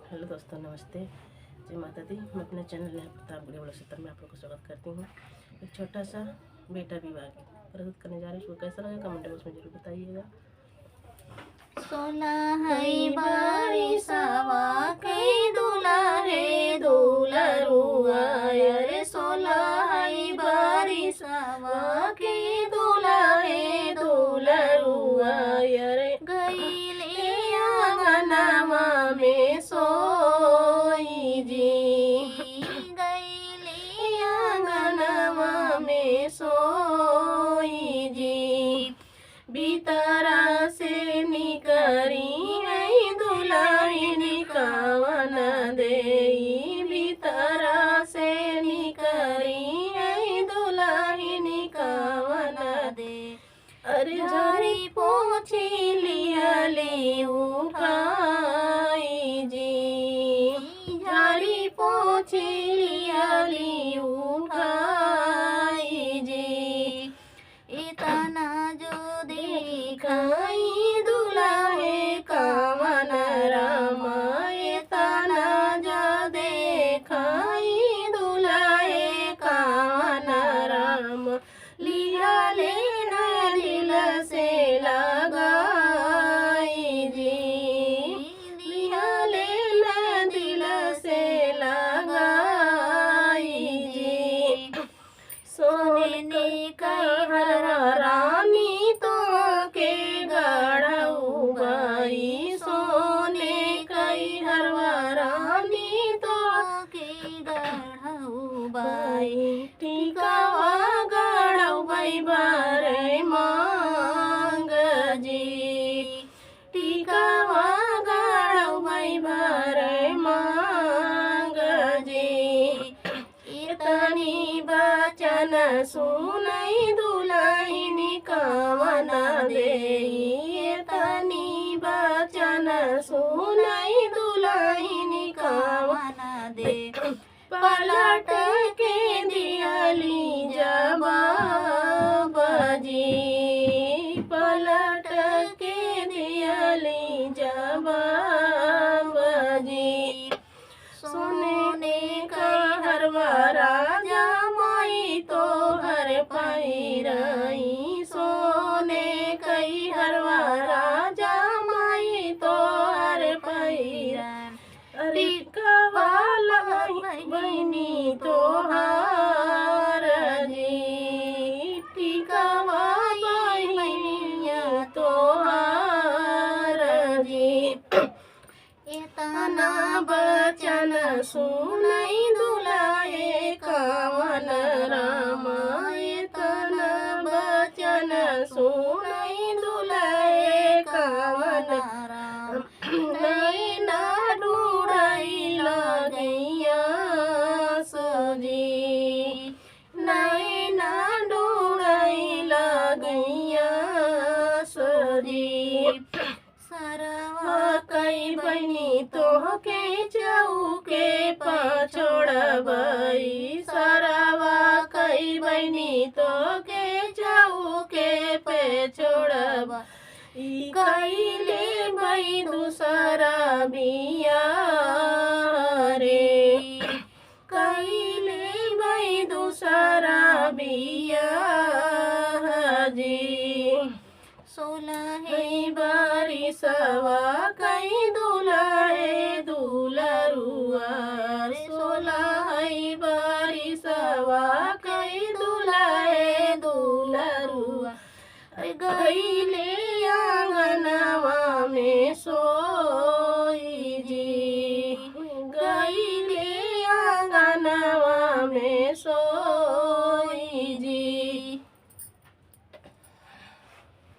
Hello दोस्तों, नमस्ते, जय माता दी। मैं अपने चैनल नेहा प्रताप गुड़िया वाला सत्तर में आप लोग का स्वागत करती हूँ। एक छोटा सा बेटा विवाह प्रस्तुत करने जा रही हूँ। कैसा लगा कमेंट बॉक्स में जरूर बताइएगा। सोलहई बारिशवा के दुलारे दुलरुआ रे, सोलहई बारिशवा के दुलारे दुलरुआ रे, गईले आंगनवा में सोई जी, गईले आंगनवा में सोई जी, भीतरा से निकरी है दुल्हन कवन देई, भीतरा से निकरी है दुल्हन कवन दे, अरे झारी पोछी लियली उठाई जी, झारी पोछी लियली उठाई जी, इतना जो दिखाई दुल्हे कवन रामा, इतना जो दिखाई दुल्हे कवन राम, लिया लेना दिल से लगाई जी, लिया लेना दिल से लगाई जी, सोने का रानी तो के गढ़ऊ बाई, सोने कई हरवा रानी तो के गढ़ऊ बाई, टिकावा गढ़ऊ बाई बारे मांग जी, टिकावा गढ़ऊ बाई बारे मांग जी, इतनी बचन सुनई दुल्हन कवन देई, इतनी बचन सुनई दुल्हन कवन दे, पलट के दियली जवाब जी, पलट के दियली जवाब जी, सोने का हरवा राजा माई तो हर पैराई, सोने कई हरवा राजा माई तो हर पैरा, टिकवाला बहनी तो हार जी, टिकवा बहनिया तो हार जी, इतना बचन सुनई दुल्हे कवन रामा, इतना बचन सुनई दुल्हे कवन राम, नैना ढूढ़ई लगैया सोजी, नैना ढूढ़ई लगैया सोजी, सरवा कई बनी तो के चौके पछोड़बई, सरवा कई बनी तो के चौके पे छोड़ब, कैले बई दूसरा बिया रे, कैले बई दूसरा बिया जी, सोलहई बारिशवा कई दुल्हे दुलरुआ रे, सोलहई बारिशवा कई दुल्हे दुलरुआ, गईले